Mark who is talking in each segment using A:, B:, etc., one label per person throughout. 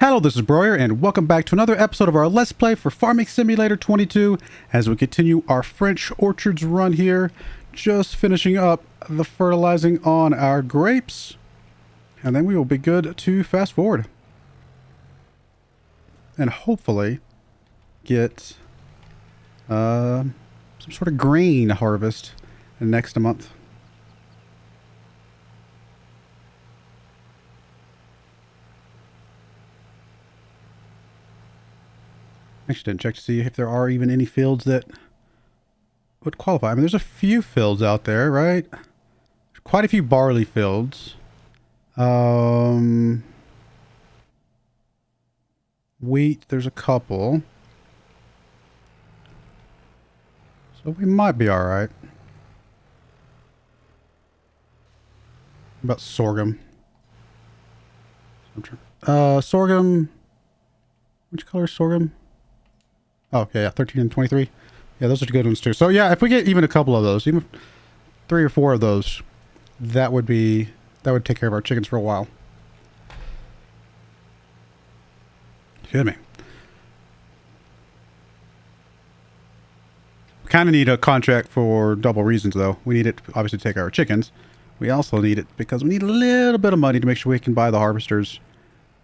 A: Hello, this is Broyar, and welcome back to another episode of our Let's Play for Farming Simulator 22 as we continue our French orchards run here, just finishing up the fertilizing on our grapes, and then we will be good to fast forward and hopefully get some sort of grain harvest next month. Actually didn't check to see if there are even any fields that would qualify. I mean, there's a few fields out there, right? There's quite a few barley fields. Wheat, there's a couple. So we might be alright. What about sorghum? Sorghum. Which color is sorghum? Oh, yeah, 13 and 23. Yeah, those are good ones too. So yeah, if we get even a couple of those, even 3 or 4 of those, that would take care of our chickens for a while. Excuse me. We kind of need a contract for double reasons though. We need it obviously to take our chickens. We also need it because we need a little bit of money to make sure we can buy the harvesters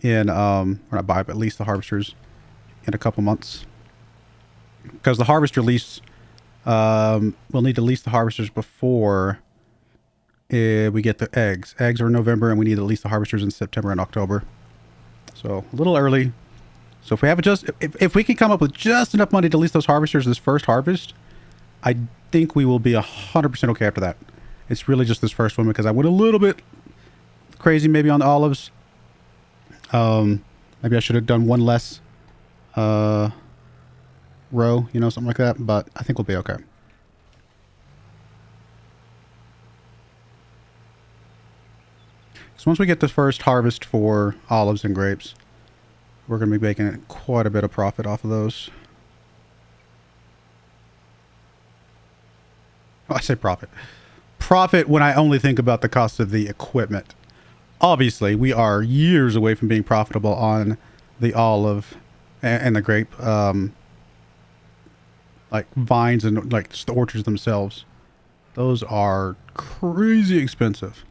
A: in, or not buy, but lease the harvesters in a couple months. Because the harvester lease, we'll need to lease the harvesters before we get the eggs. Eggs are in November, and we need to lease the harvesters in September and October. So a little early. So if we have if we can come up with just enough money to lease those harvesters this first harvest, I think we will be 100% okay after that. It's really just this first one because I went a little bit crazy maybe on the olives. Maybe I should have done one less row, you know, something like that, but I think we'll be okay. So once we get the first harvest for olives and grapes, we're going to be making quite a bit of profit off of those. Oh, I say profit. Profit when I only think about the cost of the equipment. Obviously, we are years away from being profitable on the olive and the grape, like vines and like the orchards themselves. Those are crazy expensive.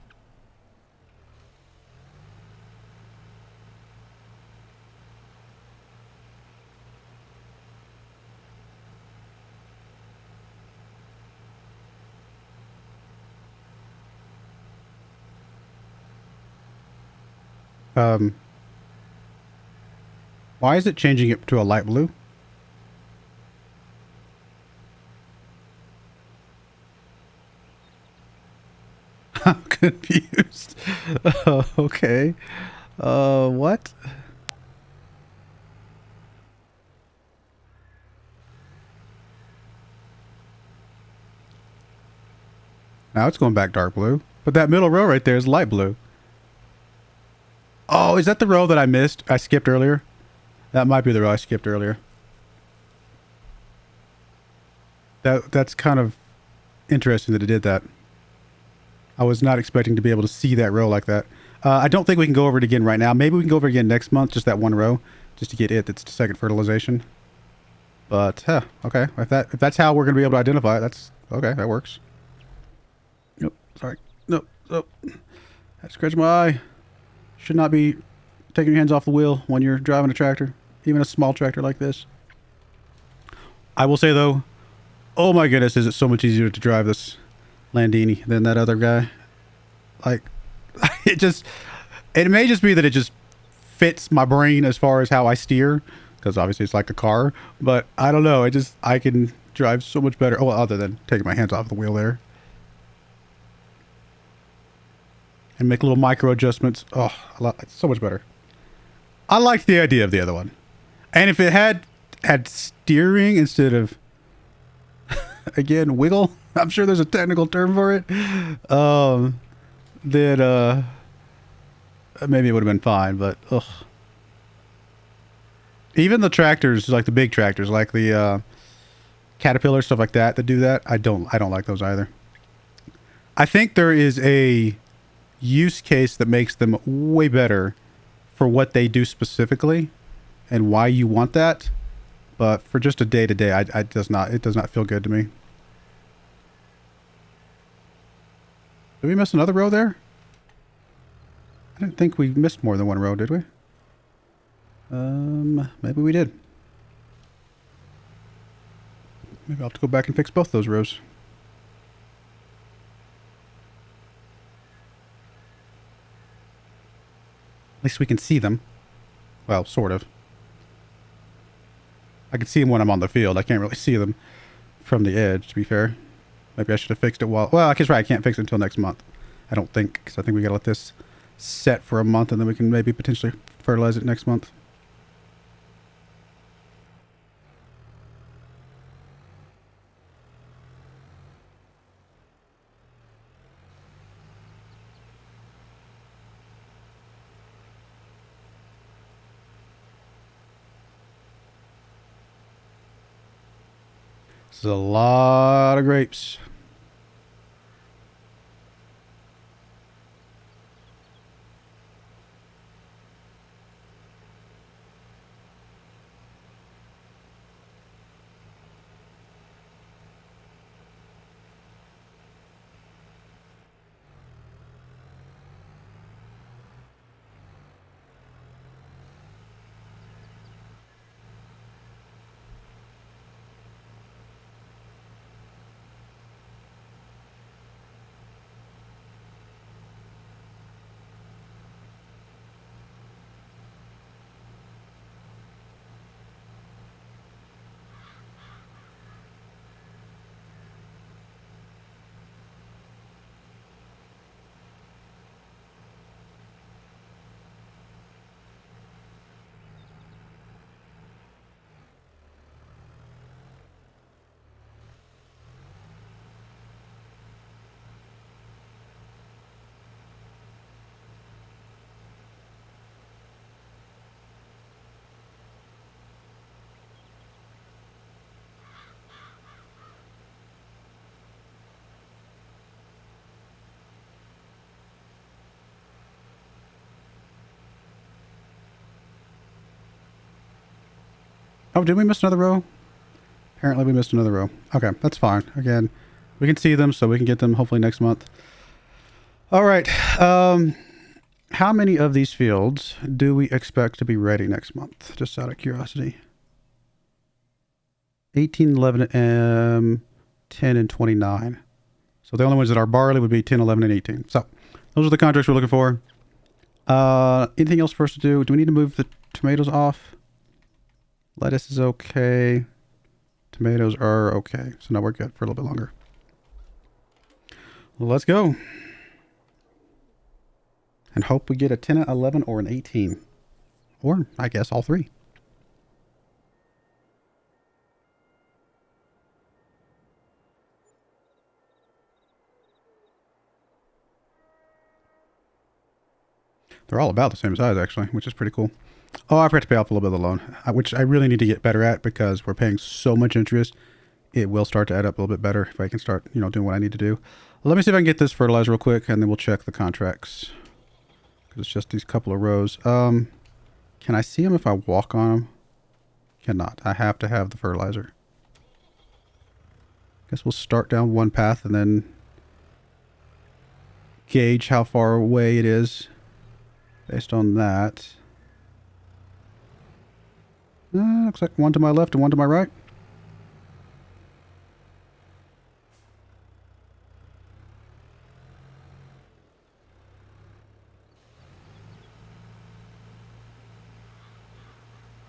A: Why is it changing it to a light blue? I'm confused. Okay. What? Now it's going back dark blue. But that middle row right there is light blue. Oh, is that the row that I missed? I skipped earlier? That might be the row I skipped earlier. That's kind of interesting that it did that. I was not expecting to be able to see that row like that. I don't think we can go over it again right now. Maybe we can go over it again next month, just that one row, just to get it. That's the second fertilization. But, okay. If that's how we're going to be able to identify it, that's okay. That works. Nope. Sorry. Nope. Oh. I scratched my eye. Should not be taking your hands off the wheel when you're driving a tractor, even a small tractor like this. I will say, though, oh my goodness, is it so much easier to drive this Landini than that other guy. Like, it may just be that it just fits my brain as far as how I steer, because obviously it's like a car, but I don't know, I can drive so much better, well, other than taking my hands off the wheel there. And make little micro adjustments. Oh, it's so much better. I liked the idea of the other one. And if it had steering instead of, again, wiggle, I'm sure there's a technical term for it. Then maybe it would have been fine, but ugh. Even the tractors, like the big tractors, like the Caterpillar, stuff like that do that, I don't like those either. I think there is a use case that makes them way better for what they do specifically and why you want that. But for just a day to day, it does not feel good to me. Did we miss another row there? I didn't think we missed more than one row, did we? Maybe we did. Maybe I'll have to go back and fix both those rows. At least we can see them. Well, sort of. I can see them when I'm on the field. I can't really see them from the edge, to be fair. Maybe I should have fixed it while... Well, I guess right, I can't fix it until next month. I don't think, because I think we got to let this set for a month, and then we can maybe potentially fertilize it next month. This is a lot of grapes. Oh, did we miss another row? Apparently we missed another row. Okay, that's fine. Again, we can see them, so we can get them hopefully next month. All right. How many of these fields do we expect to be ready next month? Just out of curiosity. 18, 11, 10, and 29. So the only ones that are barley would be 10, 11, and 18. So those are the contracts we're looking for. Anything else for us to do? Do we need to move the tomatoes off? Lettuce is okay. Tomatoes are okay. So now we're good for a little bit longer. Let's go. And hope we get a 10, 11, or an 18. Or, I guess, all three. They're all about the same size, actually, which is pretty cool. Oh, I forgot to pay off a little bit of the loan, which I really need to get better at because we're paying so much interest. It will start to add up a little bit better if I can start, doing what I need to do. Let me see if I can get this fertilizer real quick, and then we'll check the contracts. Because it's just these couple of rows. Can I see them if I walk on them? Cannot. I have to have the fertilizer. Guess we'll start down one path and then gauge how far away it is based on that. Looks like one to my left and one to my right.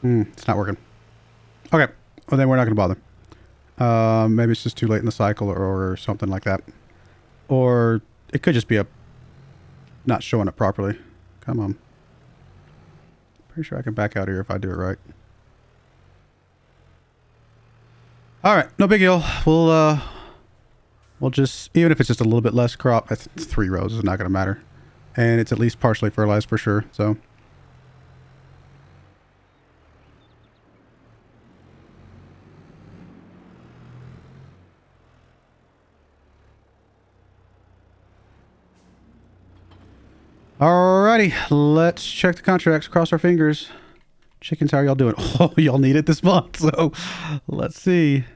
A: It's not working. Okay. Well, then we're not going to bother. Maybe it's just too late in the cycle or something like that. Or it could just be not showing up properly. Come on. Pretty sure I can back out here if I do it right. All right, no big deal. We'll just, even if it's just a little bit less crop, it's 3 rows. It's not going to matter. And it's at least partially fertilized for sure, so. All right. Alrighty, let's check the contracts. Cross our fingers. Chickens, how are y'all doing? Oh, y'all need it this month. So let's see.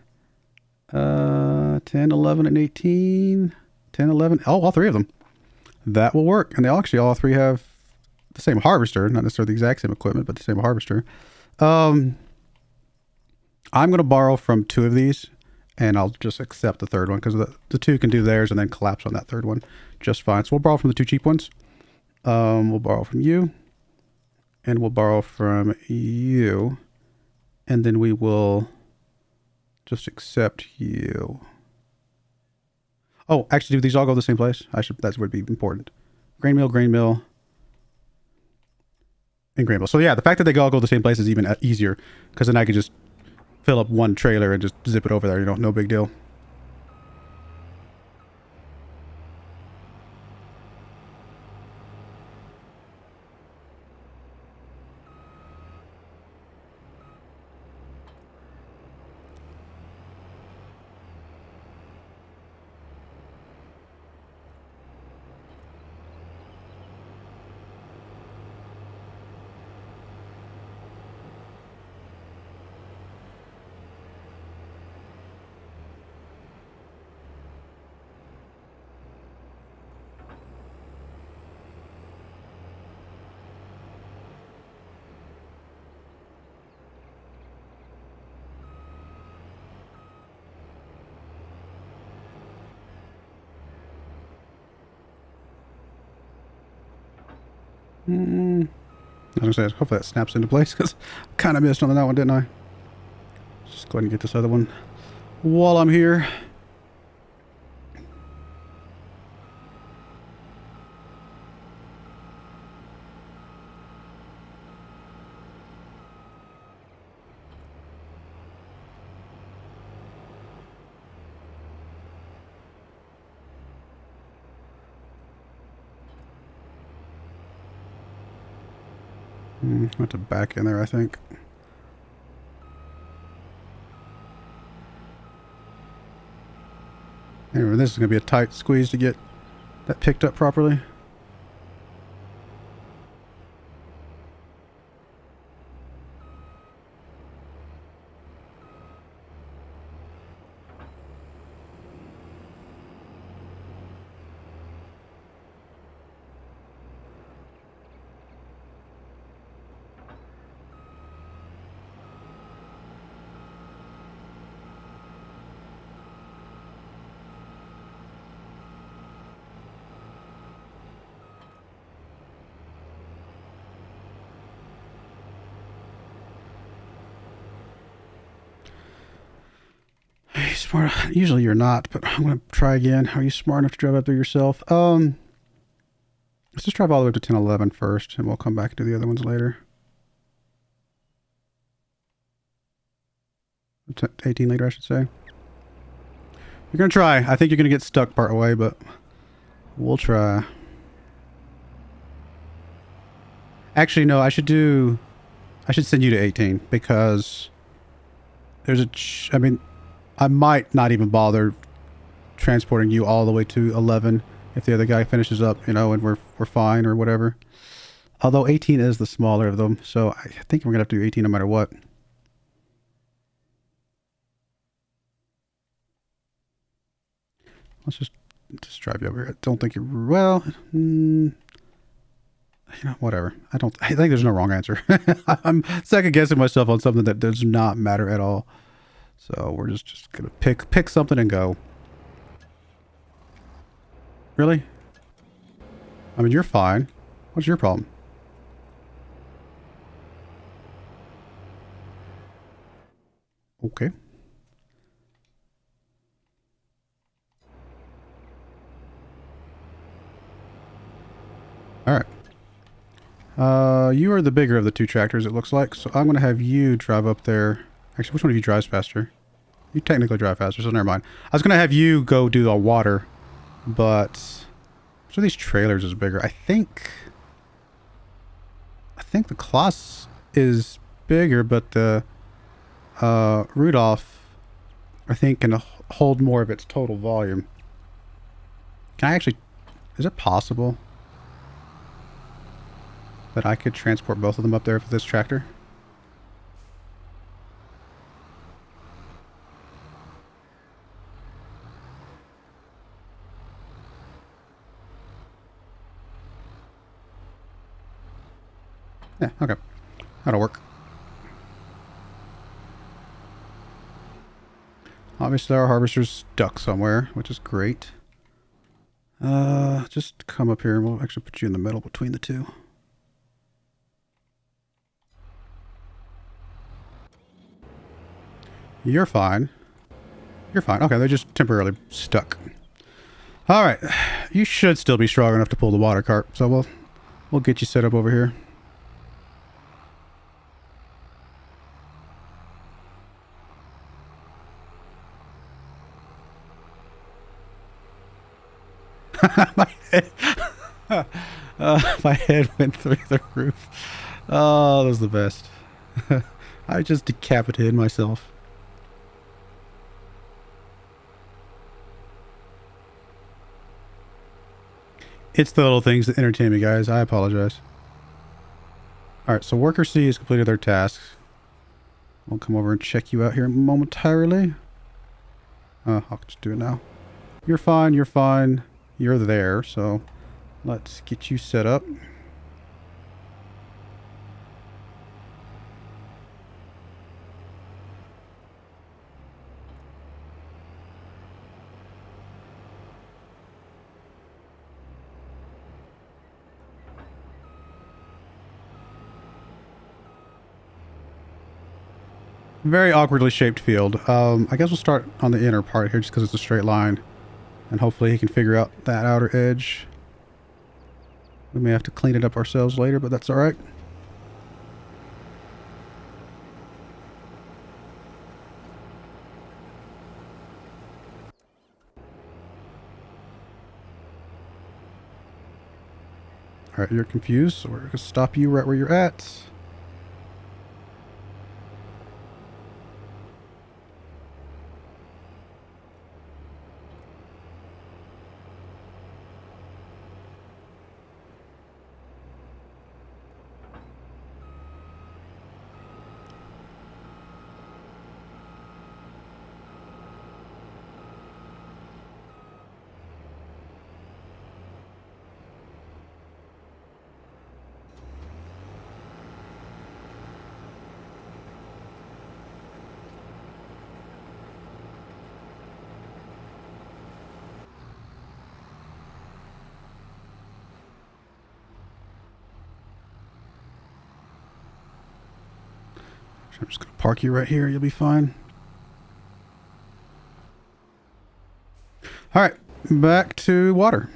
A: 10, 11, and 18. 10, 11. Oh, all three of them. That will work. And they actually all three have the same harvester. Not necessarily the exact same equipment, but the same harvester. I'm going to borrow from two of these. And I'll just accept the third one because the two can do theirs and then collapse on that third one just fine. So we'll borrow from the two cheap ones. We'll borrow from you. And we'll borrow from you. And then we will just accept you. Oh, actually, do these all go to the same place? That would be important. Grain mill, and grain mill. So yeah, the fact that they all go to the same place is even easier because then I can just fill up one trailer and just zip it over there. You know, no big deal. I was gonna say, hopefully that snaps into place because I kind of missed on that one, didn't I? Just go ahead and get this other one while I'm here. I have to back in there, I think. Anyway, this is going to be a tight squeeze to get that picked up properly. Smart. Usually you're not, but I'm going to try again. Are you smart enough to drive up there yourself? Let's just drive all the way up to 10, 11 first, and we'll come back and do the other ones later. 18 later, I should say. You're going to try. I think you're going to get stuck part way, but we'll try. Actually, no, I should send you to 18 because there's I might not even bother transporting you all the way to 11 if the other guy finishes up, you know, and we're fine or whatever. Although 18 is the smaller of them, so I think we're gonna have to do 18 no matter what. Let's just drive you over here. I don't think you're you know, whatever. I think there's no wrong answer. I'm second guessing myself on something that does not matter at all. So we're just gonna pick something and go. Really? I mean, you're fine. What's your problem? Okay. All right. You are the bigger of the two tractors, it looks like. So I'm gonna have you drive up there. Actually, which one of you drives faster? You technically drive faster, so never mind. I was going to have you go do the water, but which of these trailers is bigger? I think the Kloss is bigger, but the Rudolph, I think, can hold more of its total volume. Can I actually... Is it possible? that I could transport both of them up there with this tractor. Yeah, okay. That'll work. Obviously our harvester's stuck somewhere, which is great. Just come up here and we'll actually put you in the middle between the two. You're fine. You're fine. Okay, they're just temporarily stuck. All right. You should still be strong enough to pull the water cart, so we'll get you set up over here. my head, my head went through the roof. Oh, that was the best. I just decapitated myself. It's the little things that entertain me, guys. I apologize. Alright, so worker C has completed their tasks. We'll come over and check you out here momentarily. I'll just do it now. You're fine, you're fine. You're there, so let's get you set up. Very awkwardly shaped field. I guess we'll start on the inner part here just because it's a straight line. And hopefully he can figure out that outer edge. We may have to clean it up ourselves later, but that's alright. Alright, you're confused, so we're going to stop you right where you're at. I'm just going to park you right here. You'll be fine. All right, back to water.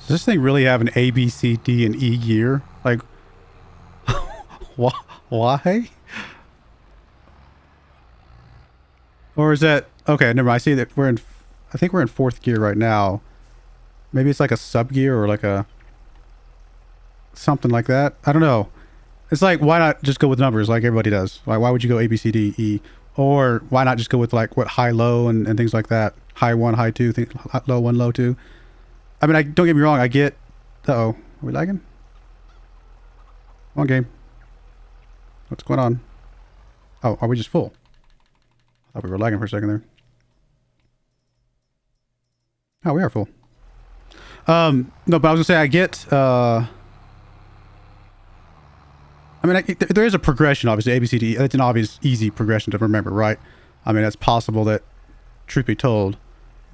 A: Does this thing really have an A, B, C, D, and E gear? Like, why? Or is that... Okay, never mind. I see that we're in... I think we're in 4th gear right now. Maybe it's like a sub gear or like a something like that. I don't know. It's like, why not just go with numbers like everybody does? Like, why would you go A, B, C, D, E? Or why not just go with like what high, low, and things like that? High 1, high 2, low 1, low 2. I mean, don't get me wrong. I get. Uh-oh. Are we lagging? Come on, game. What's going on? Oh, are we just full? I thought we were lagging for a second there. Oh, we are full. No, but I was gonna say I get. I mean, there is a progression, obviously. A, B, C, D. It's an obvious, easy progression to remember, right? I mean, it's possible that, truth be told,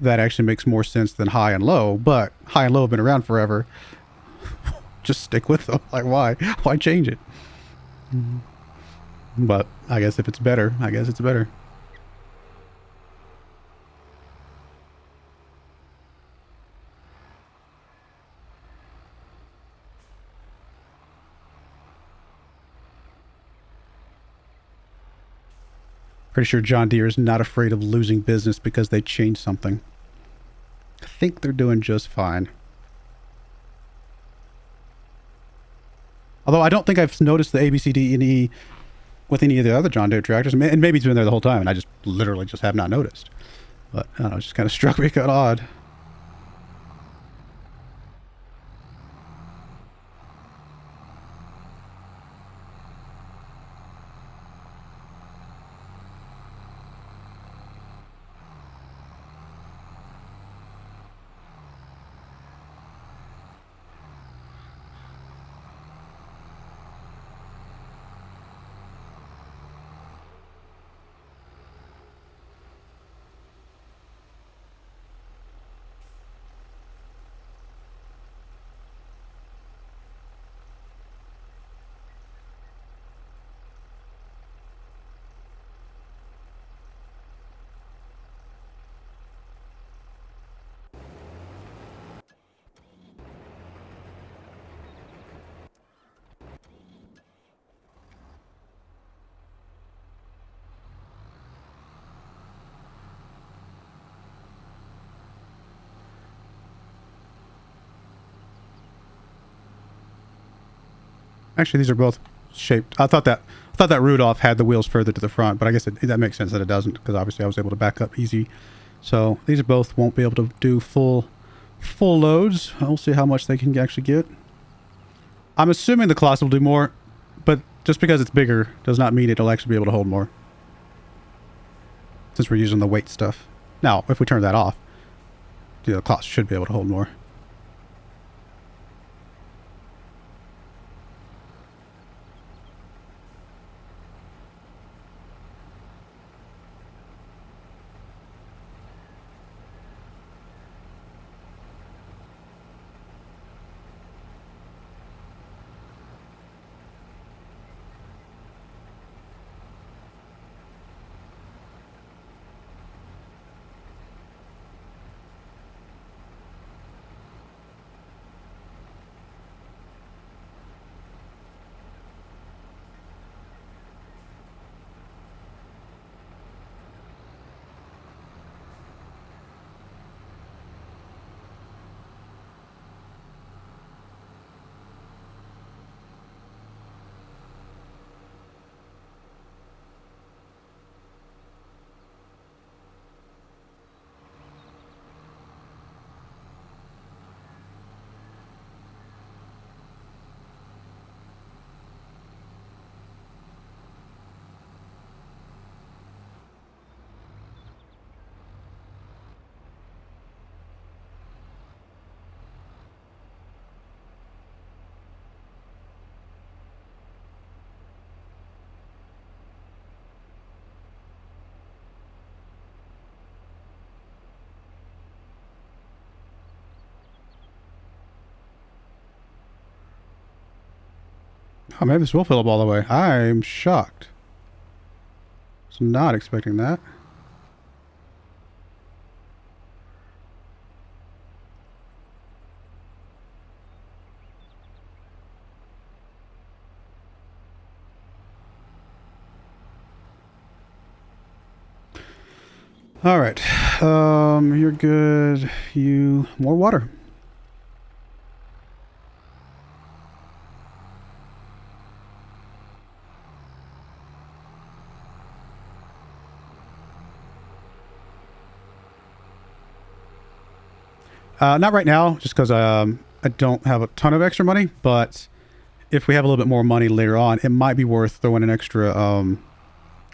A: that actually makes more sense than high and low. But high and low have been around forever. Just stick with them. Like, why? Why change it? But I guess if it's better, I guess it's better. Pretty sure John Deere is not afraid of losing business because they changed something. I think they're doing just fine. Although I don't think I've noticed the A, B, C, D, and E with any of the other John Deere tractors. And maybe it's been there the whole time and I just literally just have not noticed. But I don't know, it just kind of struck me kind of odd. Actually, these are both shaped. I thought that Rudolph had the wheels further to the front, but I guess that makes sense that it doesn't because obviously I was able to back up easy. So these are both won't be able to do full loads. We'll see how much they can actually get. I'm assuming the Colossus will do more, but just because it's bigger does not mean it'll actually be able to hold more. Since we're using the weight stuff. Now, if we turn that off, the Colossus should be able to hold more. Oh, maybe this will fill up all the way. I'm shocked. Was not expecting that. All right. You're good. More water. Not right now, just because I don't have a ton of extra money, but if we have a little bit more money later on, it might be worth throwing an extra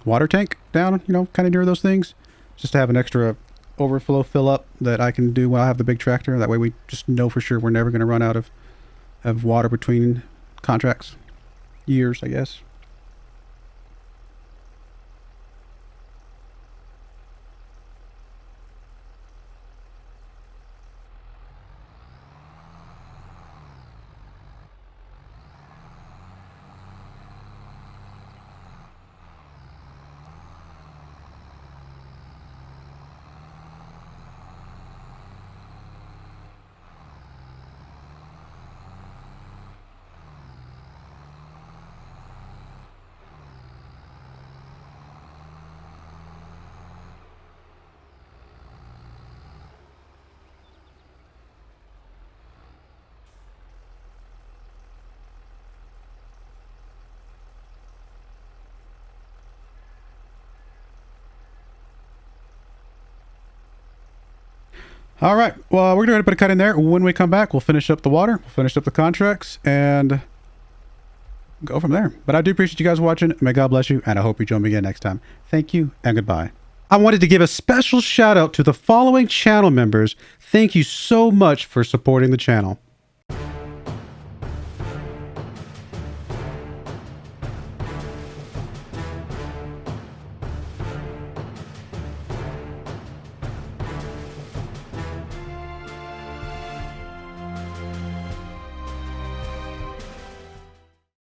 A: water tank down, you know, kind of near those things, just to have an extra overflow fill up that I can do when I have the big tractor. That way we just know for sure we're never going to run out of water between contracts. Years, I guess. All right. Well, we're going to put a cut in there. When we come back, we'll finish up the water, we'll finish up the contracts, and go from there. But I do appreciate you guys watching. May God bless you, and I hope you join me again next time. Thank you, and goodbye. I wanted to give a special shout out to the following channel members. Thank you so much for supporting the channel.